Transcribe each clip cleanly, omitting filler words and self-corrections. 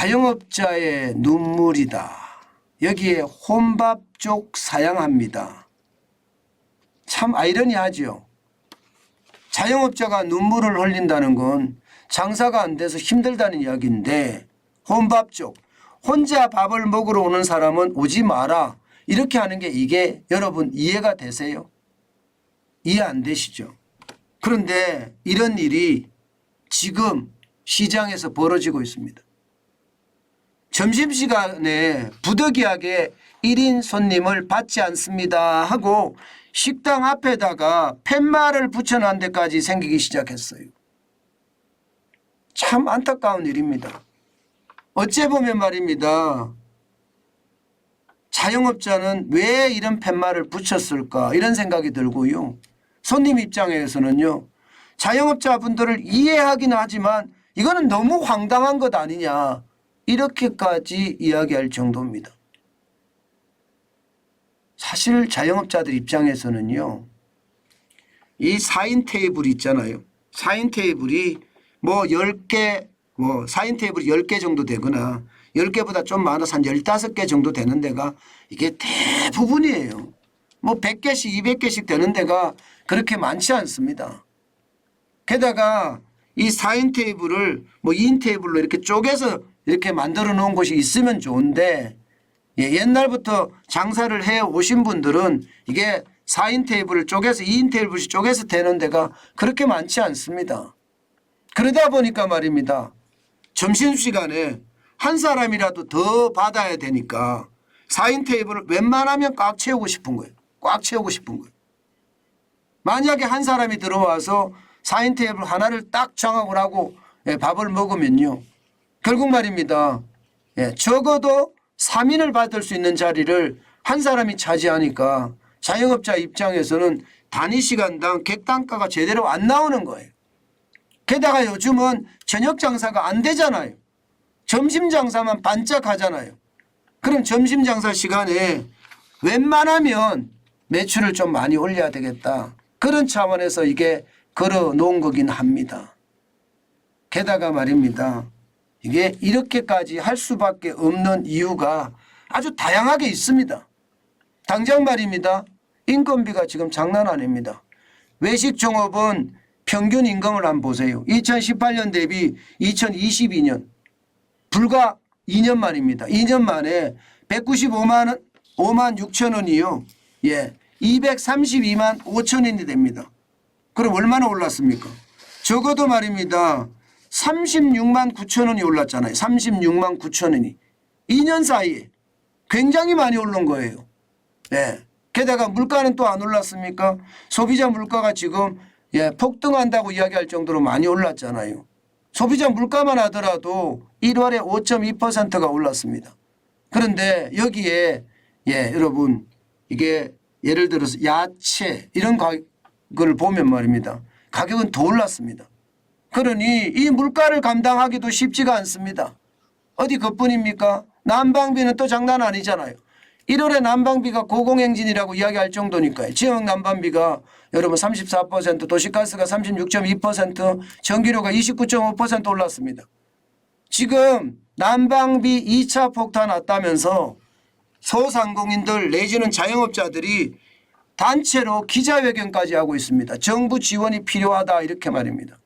자영업자의 눈물이다. 여기에 혼밥족 사양합니다. 참 아이러니하죠. 자영업자가 눈물을 흘린다는 건 장사가 안 돼서 힘들다는 이야기인데 혼밥족, 혼자 밥을 먹으러 오는 사람은 오지 마라. 이렇게 하는 게 이게 여러분 이해가 되세요? 이해 안 되시죠? 그런데 이런 일이 지금 시장에서 벌어지고 있습니다. 점심시간에 부득이하게 1인 손님을 받지 않습니다 하고 식당 앞에다가 팻말을 붙여놓은 데까지 생기기 시작했어요. 참 안타까운 일입니다. 어째 보면 말입니다. 자영업자는 왜 이런 팻말을 붙였을까 이런 생각이 들고요. 손님 입장에서는요. 자영업자분들을 이해하기는 하지만 이거는 너무 황당한 것 아니냐 이렇게까지 이야기할 정도입니다. 사실 자영업자들 입장에서는요. 이 4인 테이블 있잖아요. 4인 테이블이 뭐 10개 4인 테이블이 10개 정도 되거나 10개보다 좀 많아서 한 15개 정도 되는 데가 이게 대부분이에요. 뭐 100개씩 200개씩 되는 데가 그렇게 많지 않습니다. 게다가 이 4인 테이블을 뭐 2인 테이블로 이렇게 쪼개서 이렇게 만들어 놓은 곳이 있으면 좋은데 옛날부터 장사를 해 오신 분들은 이게 4인 테이블을 쪼개서 2인 테이블씩 쪼개서 되는 데가 그렇게 많지 않습니다. 그러다 보니까 말입니다. 점심시간에 한 사람이라도 더 받아야 되니까 4인 테이블을 웬만하면 꽉 채우고 싶은 거예요. 꽉 채우고 싶은 거예요. 만약에 한 사람이 들어와서 4인 테이블 하나를 딱 장악을 하고 밥을 먹으면요. 결국 말입니다. 적어도 3인을 받을 수 있는 자리를 한 사람이 차지하니까 자영업자 입장에서는 단위 시간당 객단가가 제대로 안 나오는 거예요. 게다가 요즘은 저녁 장사가 안 되잖아요. 점심 장사만 반짝 하잖아요. 그럼 점심 장사 시간에 웬만하면 매출을 좀 많이 올려야 되겠다. 그런 차원에서 이게 걸어 놓은 거긴 합니다. 게다가 말입니다. 이게 이렇게까지 할 수밖에 없는 이유가 아주 다양하게 있습니다. 당장 말입니다. 인건비가 지금 장난 아닙니다. 외식 종업은 평균 임금을 한번 보세요. 2018년 대비 2022년 불과 2년 만입니다. 2년 만에 195만 원, 5만 6천 원이요. 232만 5천 원이 됩니다. 그럼 얼마나 올랐습니까? 적어도 말입니다. 36만 9천 원이 올랐잖아요. 36만 9천 원이. 2년 사이에 굉장히 많이 오른 거예요. 게다가 물가는 또 안 올랐습니까? 소비자 물가가 지금 폭등한다고 이야기할 정도로 많이 올랐잖아요. 소비자 물가만 하더라도 1월에 5.2%가 올랐습니다. 그런데 여기에 여러분 이게 예를 들어서 야채 이런 가격을 보면 말입니다. 가격은 더 올랐습니다. 그러니 이 물가를 감당하기도 쉽지가 않습니다. 어디 그뿐입니까? 난방비는 또 장난 아니잖아요. 1월에 난방비가 고공행진이라고 이야기할 정도니까요. 지역 난방비가 여러분 34%, 도시가스가 36.2%, 전기료가 29.5% 올랐습니다. 지금 난방비 2차 폭탄 왔다면서 소상공인들 내지는 자영업자들이 단체로 기자회견까지 하고 있습니다. 정부 지원이 필요하다 이렇게 말입니다.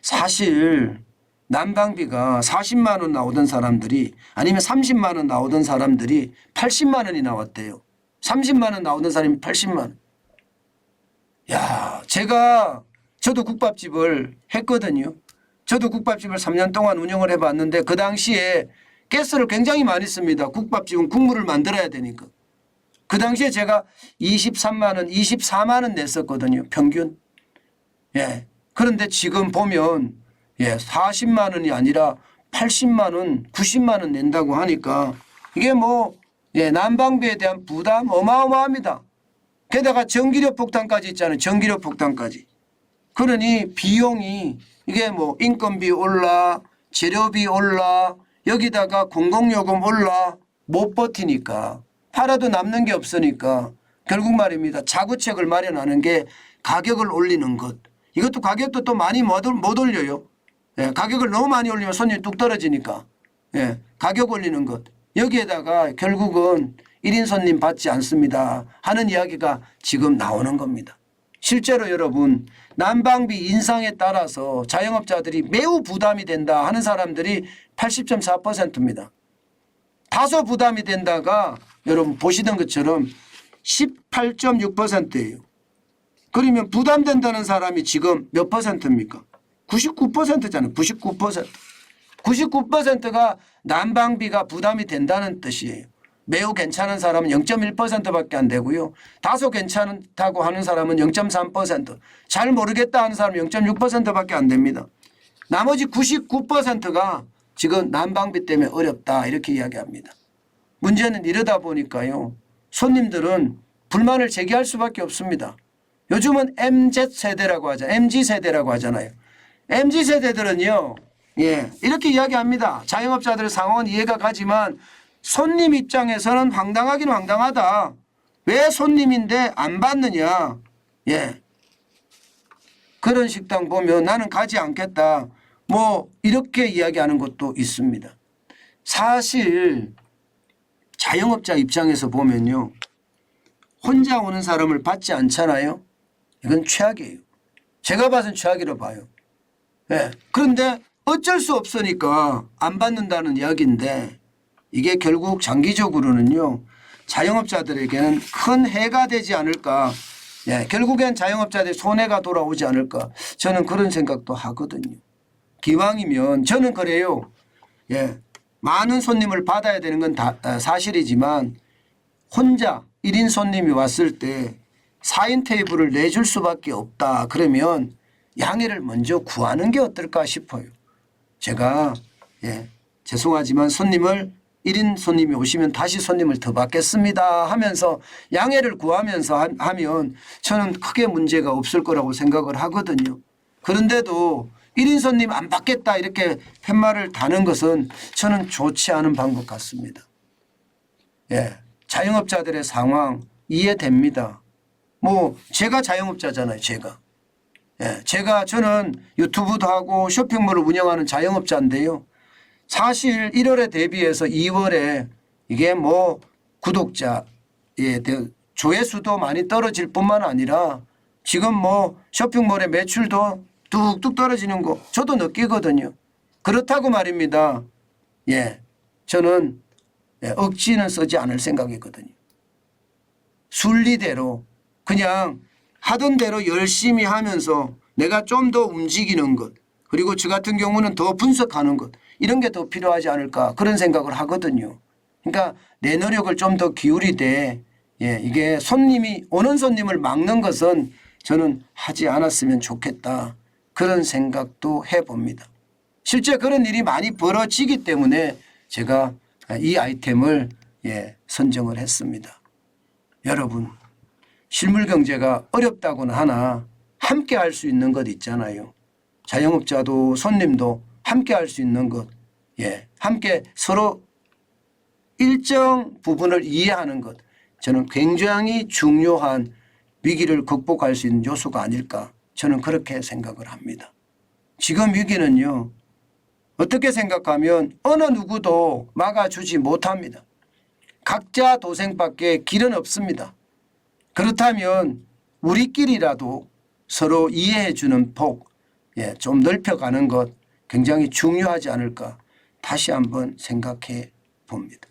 사실 난방비가 40만 원 나오던 사람들이 아니면 30만 원 나오던 사람들이 80만 원이 나왔대요. 30만 원 나오던 사람이 80만 원. 저도 국밥집을 했거든요. 저도 국밥집을 3년 동안 운영을 해봤는데 그 당시에 가스를 굉장히 많이 씁니다. 국밥집은 국물을 만들어야 되니까. 그 당시에 제가 23만 원, 24만 원 냈었거든요. 평균. 그런데 지금 보면 40만 원이 아니라 80만 원, 90만 원 낸다고 하니까 이게 난방비에 대한 부담 어마어마합니다. 게다가 전기료 폭탄까지 있잖아요. 전기료 폭탄까지. 그러니 비용이 이게 인건비 올라, 재료비 올라, 여기다가 공공요금 올라 못 버티니까 팔아도 남는 게 없으니까 결국 말입니다. 자구책을 마련하는 게 가격을 올리는 것. 이것도 가격도 또 많이 못 올려요. 예, 가격을 너무 많이 올리면 손님이 뚝 떨어지니까 예, 가격 올리는 것. 여기에다가 결국은 1인 손님 받지 않습니다 하는 이야기가 지금 나오는 겁니다. 실제로 여러분 난방비 인상에 따라서 자영업자들이 매우 부담이 된다 하는 사람들이 80.4%입니다. 다소 부담이 된다가 여러분 보시던 것처럼 18.6%예요. 그러면 부담된다는 사람이 지금 몇 퍼센트입니까? 99%잖아요. 99%. 99%가 난방비가 부담이 된다는 뜻이에요. 매우 괜찮은 사람은 0.1%밖에 안 되고요. 다소 괜찮다고 하는 사람은 0.3%, 잘 모르겠다 하는 사람은 0.6%밖에 안 됩니다. 나머지 99%가 지금 난방비 때문에 어렵다 이렇게 이야기합니다. 문제는 이러다 보니까요. 손님들은 불만을 제기할 수밖에 없습니다. 요즘은 MZ세대라고 하잖아요. MZ세대라고 하잖아요. MZ세대들은요. 예, 이렇게 이야기합니다. 자영업자들의 상황은 이해가 가지만 손님 입장에서는 황당하긴 황당하다. 왜 손님인데 안 받느냐. 예, 그런 식당 보면 나는 가지 않겠다. 뭐 이렇게 이야기하는 것도 있습니다. 사실 자영업자 입장에서 보면요. 혼자 오는 사람을 받지 않잖아요. 이건 최악이에요. 제가 봐서는 최악이라고 봐요. 예, 그런데 어쩔 수 없으니까 안 받는다는 이야기인데 이게 결국 장기적으로는요. 자영업자들에게는 큰 해가 되지 않을까. 예, 결국엔 자영업자들의 손해가 돌아오지 않을까. 저는 그런 생각도 하거든요. 기왕이면 저는 그래요. 예, 많은 손님을 받아야 되는 건 사실이지만 혼자 1인 손님이 왔을 때 4인 테이블을 내줄 수밖에 없다. 그러면 양해를 먼저 구하는 게 어떨까 싶어요. 제가 예, 죄송하지만 손님을 1인 손님이 오시면 다시 손님을 더 받겠습니다 하면서 양해를 구하면서 하면 저는 크게 문제가 없을 거라고 생각을 하거든요. 그런데도 1인 손님 안 받겠다 이렇게 팻말을 다는 것은 저는 좋지 않은 방법 같습니다. 예, 자영업자들의 상황 이해됩니다. 뭐 제가 자영업자잖아요. 저는 유튜브도 하고 쇼핑몰을 운영하는 자영업자인데요. 사실 1월에 대비해서 2월에 이게 뭐 구독자의 조회수도 많이 떨어질 뿐만 아니라 지금 뭐 쇼핑몰의 매출도 뚝뚝 떨어지는 거 저도 느끼거든요. 그렇다고 말입니다. 예, 저는 억지는 쓰지 않을 생각이거든요. 순리대로 그냥 하던 대로 열심히 하면서 내가 좀 더 움직이는 것 그리고 저 같은 경우는 더 분석하는 것 이런 게 더 필요하지 않을까 그런 생각을 하거든요. 그러니까 내 노력을 좀 더 기울이되 이게 손님이 오는 손님을 막는 것은 저는 하지 않았으면 좋겠다 그런 생각도 해봅니다. 실제 그런 일이 많이 벌어지기 때문에 제가 이 아이템을 선정을 했습니다. 여러분 실물 경제가 어렵다고는 하나 함께 할 수 있는 것 있잖아요. 자영업자도 손님도 함께 할 수 있는 것, 함께 서로 일정 부분을 이해하는 것 저는 굉장히 중요한 위기를 극복할 수 있는 요소가 아닐까 저는 그렇게 생각을 합니다. 지금 위기는요. 어떻게 생각하면 어느 누구도 막아주지 못합니다. 각자 도생밖에 길은 없습니다. 그렇다면 우리끼리라도 서로 이해해 주는 폭 좀 넓혀가는 것 굉장히 중요하지 않을까 다시 한번 생각해 봅니다.